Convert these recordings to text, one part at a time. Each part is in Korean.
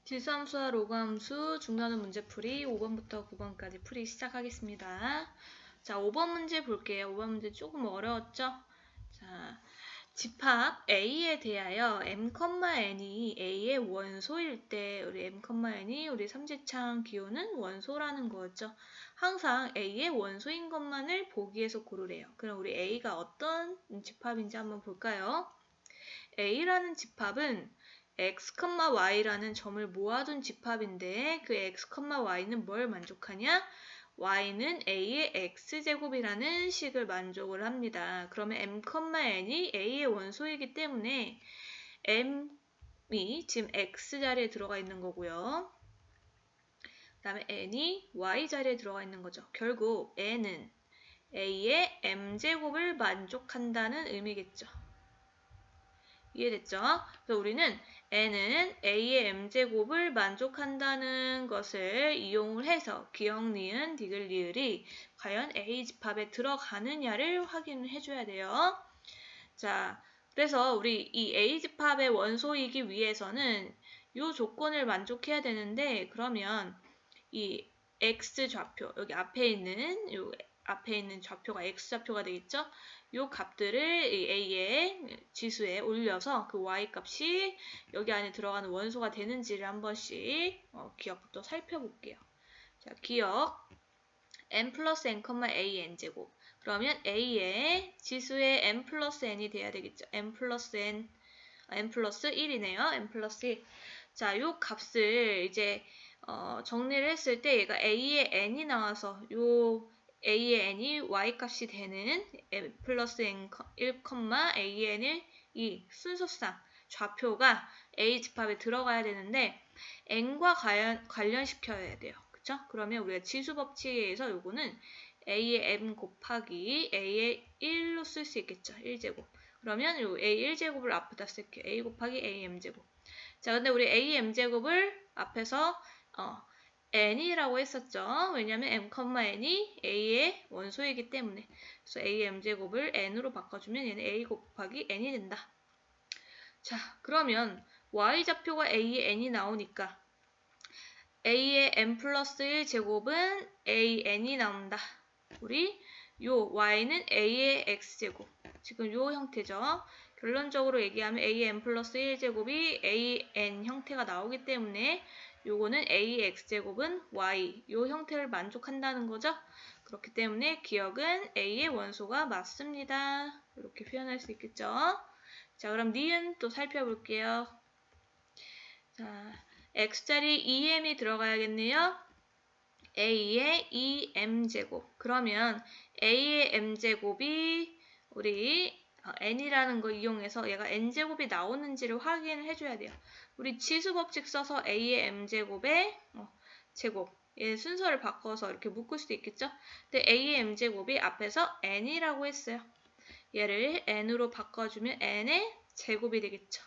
질소함수와 로그함수 중간은 문제풀이 5번부터 9번까지 풀이 시작하겠습니다. 자, 5번 문제 볼게요. 5번 문제 조금 어려웠죠? 자, 집합 A에 대하여 m,n이 A의 원소일 때 우리 m,n이 우리 삼지창 기호는 원소라는 거였죠. 항상 A의 원소인 것만을 보기에서 고르래요. 그럼 우리 A가 어떤 집합인지 한번 볼까요? A라는 집합은 x, y라는 점을 모아둔 집합인데 그 x, y는 뭘 만족하냐? y는 a의 x제곱이라는 식을 만족을 합니다. 그러면 m,n이 a의 원소이기 때문에 m이 지금 x 자리에 들어가 있는 거고요. 그 다음에 n이 y 자리에 들어가 있는 거죠. 결국 n은 a의 m제곱을 만족한다는 의미겠죠. 이해됐죠? 그래서 우리는 n은 a의 m제곱을 만족한다는 것을 이용을 해서 기역, 니은, 디귿, 리을이 과연 a 집합에 들어가느냐를 확인을 해줘야 돼요. 자, 그래서 우리 이 a 집합의 원소이기 위해서는 이 조건을 만족해야 되는데 그러면 이 x 좌표, 여기 앞에 있는 좌표가 x 좌표가 되겠죠? 요 값들을 a의 지수에 올려서 그 y 값이 여기 안에 들어가는 원소가 되는지를 한 번씩 기억부터 살펴볼게요. 자, 기억 n 플러스 n, a n제곱. 그러면 a의 지수에 n 플러스 n이 돼야 되겠죠. n 플러스 1이네요. n 플러스 1. 자, 요 값을 이제 정리를 했을 때 얘가 a의 n이 나와서 요 a의 n이 y 값이 되는 n 플러스 n 1, a의 n을 2 순서상 좌표가 a 집합에 들어가야 되는데 n과 관련시켜야 돼요. 그쵸? 그러면 우리가 지수 법칙에 의해서 요거는 a의 m 곱하기 a의 1로 쓸 수 있겠죠. 1제곱. 그러면 요 a 1제곱을 앞에다 쓸게요. a 곱하기 a m제곱. 자, 근데 우리 a m제곱을 앞에서 n이라고 했었죠. 왜냐면 m,n이 a의 원소이기 때문에. 그래서 a m제곱을 n으로 바꿔주면 얘는 a 곱하기 n이 된다. 자, 그러면 y좌표가 a의 n이 나오니까 a의 n 플러스 1제곱은 a n이 나온다. 우리 요 y는 a의 x제곱. 지금 요 형태죠. 결론적으로 얘기하면 a의 n 플러스 1제곱이 a n 형태가 나오기 때문에 요거는 a의 x제곱은 y 요 형태를 만족한다는 거죠. 그렇기 때문에 기억은 a의 원소가 맞습니다. 이렇게 표현할 수 있겠죠. 자, 그럼 니은 또 살펴볼게요. 자, x자리 2m이 들어가야겠네요. a의 2m제곱. 그러면 a의 m제곱이 우리 n이라는 거 이용해서 얘가 n제곱이 나오는지를 확인을 해줘야 돼요. 우리 지수 법칙 써서 a의 m제곱의 제곱. 얘 순서를 바꿔서 이렇게 묶을 수도 있겠죠? 근데 a의 m제곱이 앞에서 n이라고 했어요. 얘를 n으로 바꿔주면 n의 제곱이 되겠죠.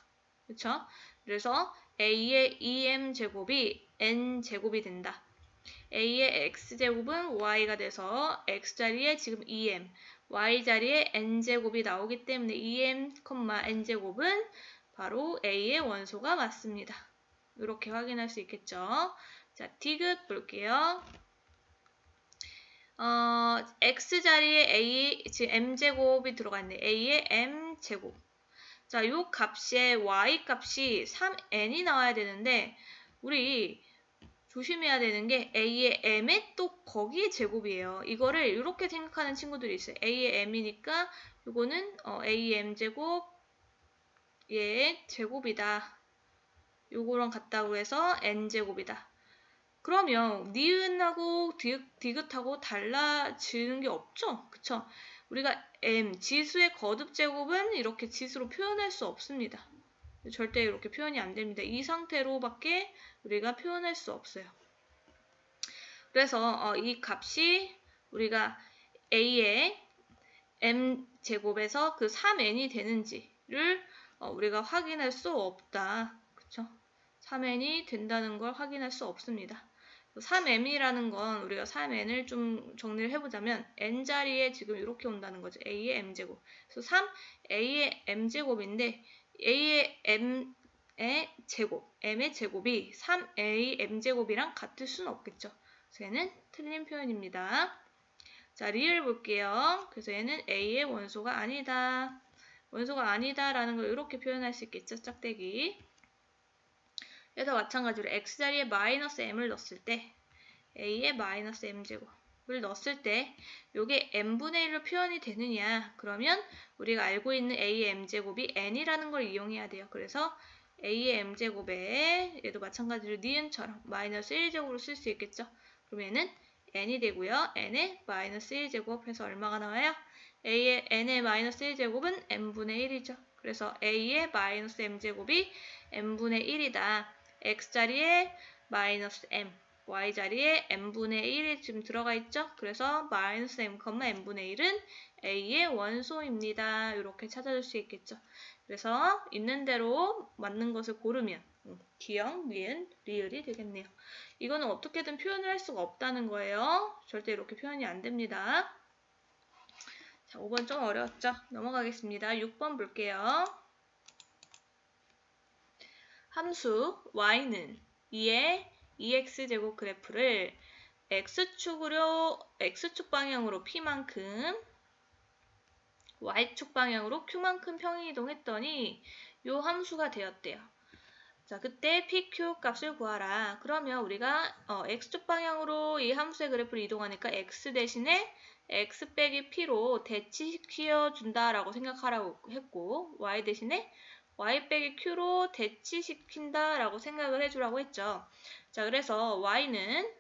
그쵸? 그래서 a의 2m제곱이 n제곱이 된다. a의 x제곱은 y가 돼서 x자리에 지금 2m, y자리에 n제곱이 나오기 때문에 2m, n제곱은 바로 a의 원소가 맞습니다. 이렇게 확인할 수 있겠죠. 자, 디귿 볼게요. x자리에 a, 지금 m제곱이 들어가 있네. a의 m제곱. 자, 요 값에 y 값이 3n이 나와야 되는데 우리 조심해야 되는 게 a의 m에 또 거기에 제곱이에요. 이거를 이렇게 생각하는 친구들이 있어요. a의 m이니까 요거는 a m제곱 얘의 제곱이다. 요거랑 같다고 해서 n제곱이다. 그러면 니은하고 디귿하고 달라지는 게 없죠? 그쵸? 우리가 m, 지수의 거듭 제곱은 이렇게 지수로 표현할 수 없습니다. 절대 이렇게 표현이 안 됩니다. 이 상태로밖에 우리가 표현할 수 없어요. 그래서 이 값이 우리가 a의 m제곱에서 그 3n이 되는지를 우리가 확인할 수 없다. 그쵸? 3n이 된다는 걸 확인할 수 없습니다. 3m이라는 건 우리가 3n을 좀 정리를 해보자면 n자리에 지금 이렇게 온다는 거죠. a의 m제곱. 그래서 3a의 m제곱인데 a의 m 제곱, m의 제곱이 3am제곱이랑 같을 수는 없겠죠. 그래서 얘는 틀린 표현입니다. 자, 리을 볼게요. 그래서 얘는 a의 원소가 아니다. 원소가 아니다라는 걸 이렇게 표현할 수 있겠죠. 짝대기. 얘도 마찬가지로 x자리에 마이너스 m을 넣었을 때 a의 마이너스 m제곱을 넣었을 때 이게 n분의 1로 표현이 되느냐. 그러면 우리가 알고 있는 a의 m제곱이 n이라는 걸 이용해야 돼요. 그래서 a의 m제곱에 얘도 마찬가지로 니은처럼 마이너스 1제곱으로 쓸 수 있겠죠. 그럼 얘는 n이 되고요. n의 마이너스 1제곱 해서 얼마가 나와요? a의 n의 마이너스 1제곱은 n분의 1이죠. 그래서 a의 마이너스 m제곱이 n분의 1이다. x자리에 마이너스 m, y자리에 n분의 1이 지금 들어가 있죠? 그래서 마이너스 m, n분의 1은 a의 원소입니다. 이렇게 찾아줄 수 있겠죠. 그래서 있는 대로 맞는 것을 고르면 기역, 니은, 리을이 되겠네요. 이거는 어떻게든 표현을 할 수가 없다는 거예요. 절대 이렇게 표현이 안 됩니다. 자, 5번 좀 어려웠죠? 넘어가겠습니다. 6번 볼게요. 함수 y는 2의 2x제곱 그래프를 x축 방향으로 p만큼 y축 방향으로 q만큼 평행이동했더니 이 함수가 되었대요. 자, 그때 pq 값을 구하라. 그러면 우리가 x축 방향으로 이 함수의 그래프를 이동하니까 x 대신에 x 빼기 p로 대치시켜 준다라고 생각하라고 했고 y 대신에 y 빼기 q로 대치시킨다라고 생각을 해주라고 했죠. 자, 그래서 y는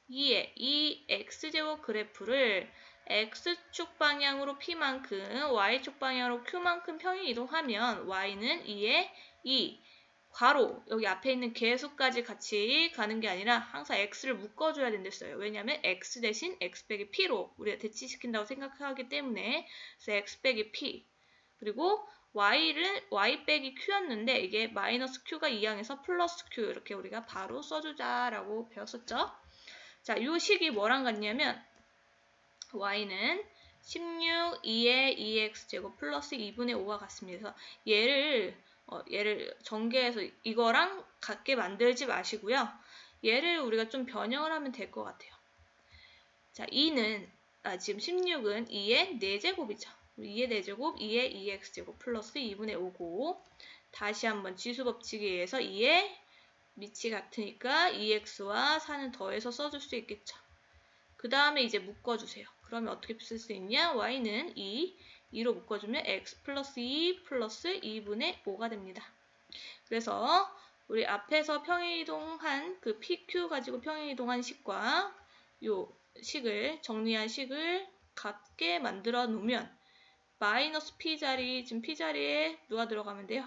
2의 이 x제곱 그래프를 x축 방향으로 p만큼 y축 방향으로 q만큼 평행 이동하면 y는 2의 2 괄호 여기 앞에 있는 개수까지 같이 가는 게 아니라 항상 x를 묶어줘야 된댔어요. 왜냐하면 x 대신 x 빼기 p로 우리가 대치시킨다고 생각하기 때문에 그래서 x 빼기 p 그리고 y를 y 빼기 q였는데 이게 마이너스 q가 2항에서 플러스 q 이렇게 우리가 바로 써주자라고 배웠었죠. 자, 이 식이 뭐랑 같냐면 y는 16, 2의 2x제곱 플러스 2분의 5가 같습니다. 그래서 얘를 전개해서 이거랑 같게 만들지 마시고요. 얘를 우리가 좀 변형을 하면 될 것 같아요. 자, 지금 16은 2의 4제곱이죠. 2의 4제곱, 2의 2x제곱 플러스 2분의 5고 다시 한번 지수법칙에 의해서 2의 밑이 같으니까 2x와 4는 더해서 써줄 수 있겠죠. 그 다음에 이제 묶어주세요. 그러면 어떻게 쓸 수 있냐? y는 2로 묶어주면 x 플러스 2 플러스 2분의 5가 됩니다. 그래서 우리 앞에서 평행이동한 그 pq 가지고 평행이동한 식과 요 식을 정리한 식을 같게 만들어 놓으면 마이너스 p 자리 지금 p 자리에 누가 들어가면 돼요?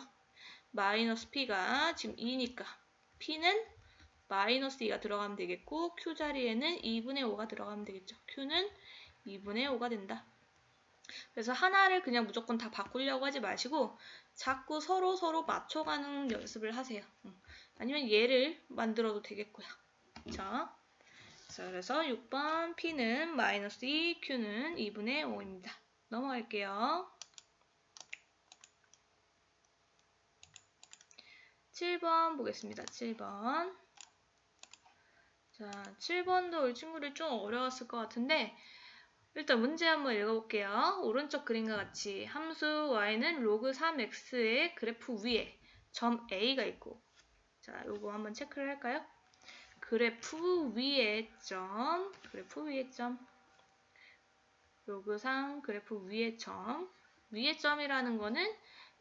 마이너스 p가 지금 2니까 p는 마이너스 2가 들어가면 되겠고 q 자리에는 2분의 5가 들어가면 되겠죠. q는 2분의 5가 된다. 그래서 하나를 그냥 무조건 다 바꾸려고 하지 마시고 자꾸 서로 맞춰가는 연습을 하세요. 아니면 얘를 만들어도 되겠고요. 자, 그래서 6번 p는 마이너스 2, q는 2분의 5입니다. 넘어갈게요. 7번 보겠습니다. 7번. 자, 7번도 우리 친구들 좀 어려웠을 것 같은데 일단 문제 한번 읽어볼게요. 오른쪽 그림과 같이 함수 y는 로그 3x의 그래프 위에 점 a가 있고 자, 요거 한번 체크를 할까요? 그래프 위에 점 로그3 그래프 위에 점 위에 점이라는 거는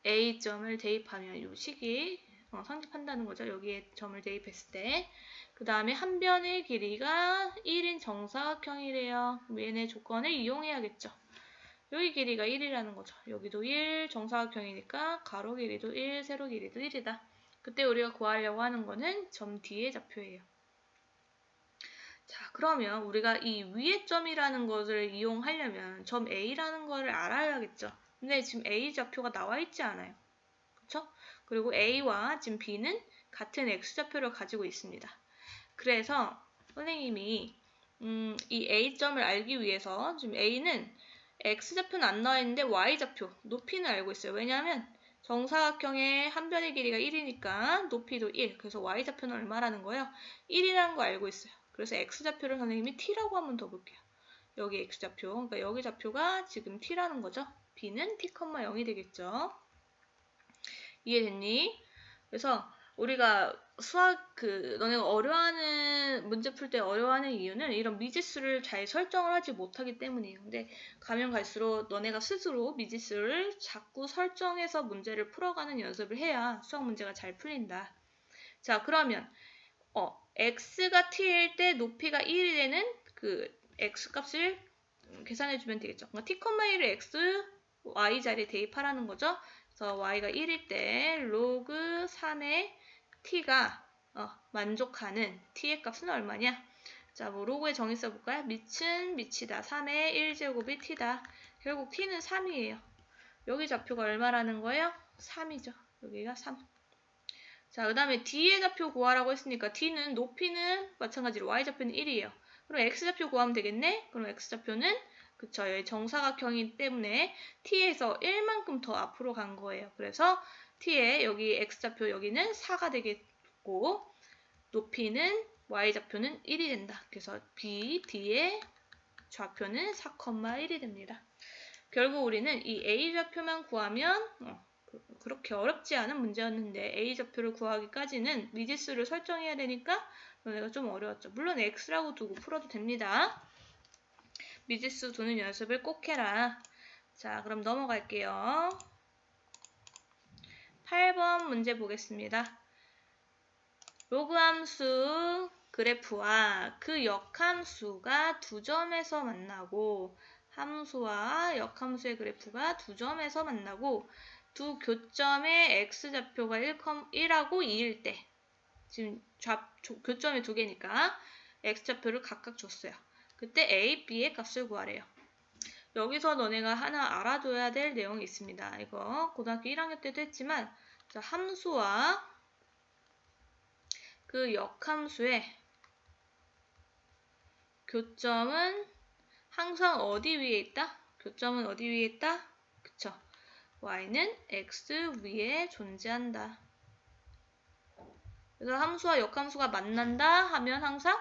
a점을 대입하면 요 식이 성립한다는 거죠. 여기에 점을 대입했을 때 그 다음에 한 변의 길이가 1인 정사각형이래요. 얘네 조건을 이용해야겠죠. 여기 길이가 1이라는 거죠. 여기도 1 정사각형이니까 가로 길이도 1, 세로 길이도 1이다. 그때 우리가 구하려고 하는 거는 점 D의 좌표예요. 자, 그러면 우리가 이 위의 점이라는 것을 이용하려면 점 A라는 거를 알아야겠죠. 근데 지금 A 좌표가 나와 있지 않아요. 그렇죠? 그리고 A와 지금 B는 같은 X좌표를 가지고 있습니다. 그래서 선생님이 이 A점을 알기 위해서 지금 A는 X좌표는 안 나와 있는데 Y좌표, 높이는 알고 있어요. 왜냐하면 정사각형의 한 변의 길이가 1이니까 높이도 1. 그래서 y좌표는 얼마라는 거예요? 1이라는 거 알고 있어요. 그래서 x좌표를 선생님이 t라고 한번 더 볼게요. 여기 x좌표, 그러니까 여기 좌표가 지금 t라는 거죠. b는 t, 0이 되겠죠. 이해됐니? 그래서 우리가 수학 너네가 어려워하는 문제 풀 때 어려워하는 이유는 이런 미지수를 잘 설정을 하지 못하기 때문이에요. 근데 가면 갈수록 너네가 스스로 미지수를 자꾸 설정해서 문제를 풀어가는 연습을 해야 수학 문제가 잘 풀린다. 자, 그러면 x가 t일 때 높이가 1이 되는 그 x 값을 계산해주면 되겠죠. 그러니까 t, 1을 x, y 자리에 대입하라는 거죠. 그래서 y가 1일 때 로그 3의 t가 만족하는 t의 값은 얼마냐? 자, 뭐 로그의 정의 써볼까요? 밑은 밑이다. 3의 1제곱이 t다. 결국 t는 3이에요. 여기 좌표가 얼마라는 거예요? 3이죠. 여기가 3. 자, 그 다음에 d의 좌표 구하라고 했으니까 d는 높이는 마찬가지로 y좌표는 1이에요. 그럼 x좌표 구하면 되겠네? 그럼 x좌표는 그쵸, 여기 정사각형이기 때문에 t에서 1만큼 더 앞으로 간 거예요. 그래서 t의 여기 x좌표 여기는 4가 되겠고 높이는 y좌표는 1이 된다. 그래서 b, d의 좌표는 4,1이 됩니다. 결국 우리는 이 a좌표만 구하면 그렇게 어렵지 않은 문제였는데 a좌표를 구하기까지는 미지수를 설정해야 되니까 너네가 좀 어려웠죠. 물론 x라고 두고 풀어도 됩니다. 미지수 두는 연습을 꼭 해라. 자, 그럼 넘어갈게요. 8번 문제 보겠습니다. 로그 함수 그래프와 그 역함수가 두 점에서 만나고 함수와 역함수의 그래프가 두 점에서 만나고 두 교점의 x좌표가 1하고 2일 때 지금 교점이 두 개니까 x좌표를 각각 줬어요. 그때 a, b의 값을 구하래요. 여기서 너네가 하나 알아둬야 될 내용이 있습니다. 이거 고등학교 1학년 때도 했지만 자, 함수와 그 역함수의 교점은 항상 어디 위에 있다? 교점은 어디 위에 있다? 그쵸. y는 x 위에 존재한다. 그래서 함수와 역함수가 만난다 하면 항상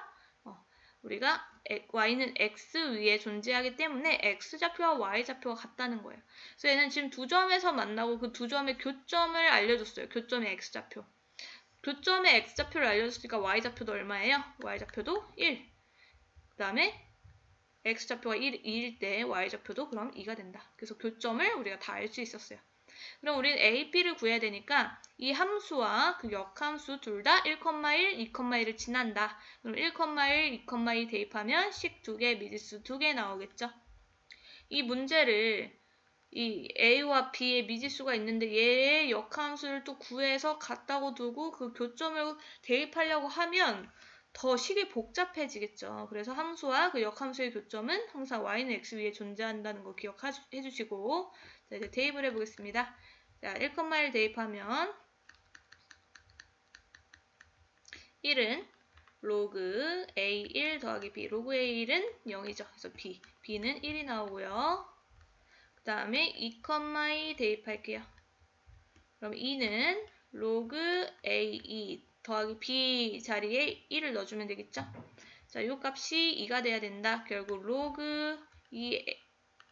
우리가 y는 x 위에 존재하기 때문에 x좌표와 y좌표가 같다는 거예요. 그래서 얘는 지금 두 점에서 만나고 그 두 점의 교점을 알려줬어요. 교점의 x좌표. 교점의 x좌표를 알려줬으니까 y좌표도 얼마예요? y좌표도 1. 그 다음에 x좌표가 2일 때 y좌표도 그럼 2가 된다. 그래서 교점을 우리가 다 알 수 있었어요. 그럼 우리는 a, b를 구해야 되니까 이 함수와 그 역함수 둘 다 1,1, 2,1을 지난다. 그럼 1,1, 2,2 대입하면 식 2개, 미지수 2개 나오겠죠. 이 문제를 이 a와 b의 미지수가 있는데 얘의 역함수를 또 구해서 같다고 두고 그 교점을 대입하려고 하면 더 식이 복잡해지겠죠. 그래서 함수와 그 역함수의 교점은 항상 y는 x 위에 존재한다는 거 기억해 주시고 자, 이제 대입을 해보겠습니다. 자, 1,1 대입하면 1은 로그 a1 더하기 b, 로그 a1은 0이죠. 그래서 b는 1이 나오고요. 그 다음에 2,2 대입할게요. 그럼 2는 로그 a2 더하기 b 자리에 1을 넣어주면 되겠죠. 자, 이 값이 2가 돼야 된다. 결국 로그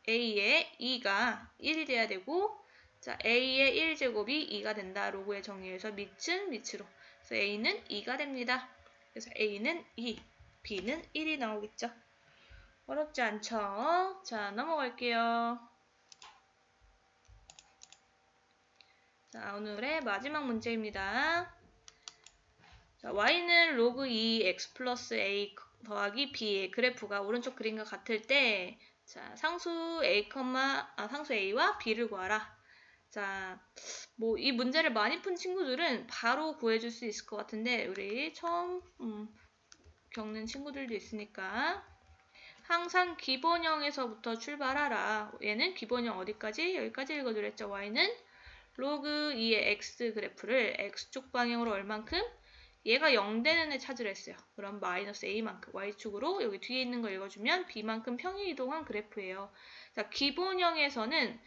a의 2가 1이 돼야 되고 자, a의 1제곱이 2가 된다. 로그의 정의에서 밑은 밑으로. 그래서 a는 2가 됩니다. 그래서 a는 2, b는 1이 나오겠죠. 어렵지 않죠? 자, 넘어갈게요. 자, 오늘의 마지막 문제입니다. 자, y는 로그 2x 플러스 a 더하기 b의 그래프가 오른쪽 그림과 같을 때 자, 상수 a와 b를 구하라. 자, 뭐 이 문제를 많이 푼 친구들은 바로 구해줄 수 있을 것 같은데 우리 처음 겪는 친구들도 있으니까 항상 기본형에서부터 출발하라. 얘는 기본형 어디까지? 여기까지 읽어드렸죠. y는 로그 2의 x 그래프를 x축 방향으로 얼만큼? 얘가 0 되는 애 찾으려 했어요. 그럼 마이너스 a만큼 y축으로 여기 뒤에 있는 거 읽어주면 b만큼 평행 이동한 그래프예요. 자, 기본형에서는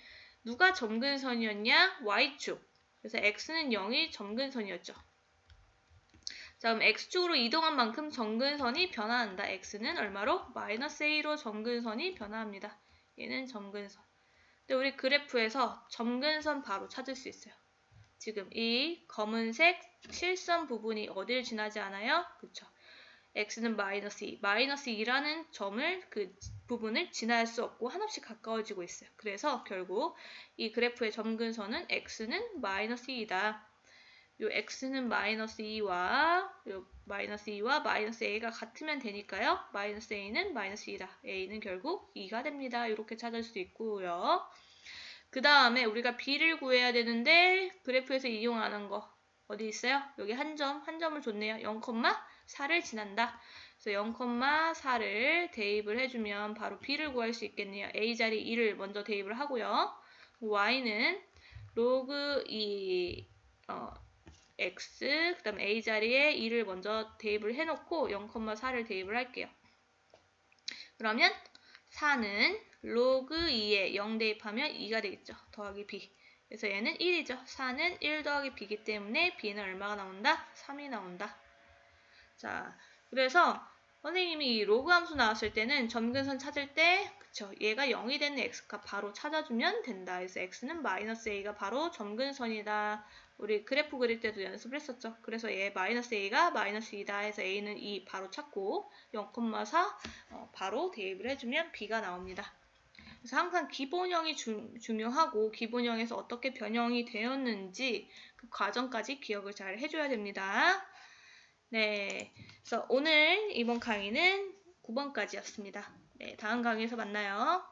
누가 점근선이었냐? y축. 그래서 x는 0이 점근선이었죠. 자, 그럼 x축으로 이동한 만큼 점근선이 변화한다. x는 얼마로? 마이너스 a로 점근선이 변화합니다. 얘는 점근선. 근데 우리 그래프에서 점근선 바로 찾을 수 있어요. 지금 이 검은색 실선 부분이 어딜 지나지 않아요? 그쵸? x는 마이너스 2, 마이너스 2라는 점을 그 부분을 지날 수 없고 한없이 가까워지고 있어요. 그래서 결국 이 그래프의 점근선은 x는 마이너스 2이다. 요 x는 마이너스 2와 요 마이너스 2와 마이너스 a가 같으면 되니까요. 마이너스 a는 마이너스 2다. a는 결국 2가 됩니다. 이렇게 찾을 수 있고요. 그 다음에 우리가 b를 구해야 되는데 그래프에서 이용 안 한 거 어디 있어요? 여기 한 점을 줬네요. 0,4를 지난다. 그래서 0,4를 대입을 해주면 바로 b를 구할 수 있겠네요. a 자리 2를 먼저 대입을 하고요. y는 로그 2 x 그 다음 a 자리에 2를 먼저 대입을 해놓고 0,4를 대입을 할게요. 그러면 4는 로그 2에 0 대입하면 2가 되겠죠. 더하기 b. 그래서 얘는 1이죠. 4는 1 더하기 b이기 때문에 b는 얼마가 나온다? 3이 나온다. 자, 그래서 선생님이 이 로그 함수 나왔을 때는 점근선 찾을 때 그쵸, 얘가 0이 되는 x값 바로 찾아주면 된다. 그래서 x는 마이너스 a가 바로 점근선이다. 우리 그래프 그릴 때도 연습을 했었죠. 그래서 얘 마이너스 a가 마이너스 2다 해서 a는 2 바로 찾고 0,4 바로 대입을 해주면 b가 나옵니다. 그래서 항상 기본형이 중요하고 기본형에서 어떻게 변형이 되었는지 그 과정까지 기억을 잘 해줘야 됩니다. 네, 그래서 오늘 이번 강의는 9번까지였습니다. 네, 다음 강의에서 만나요.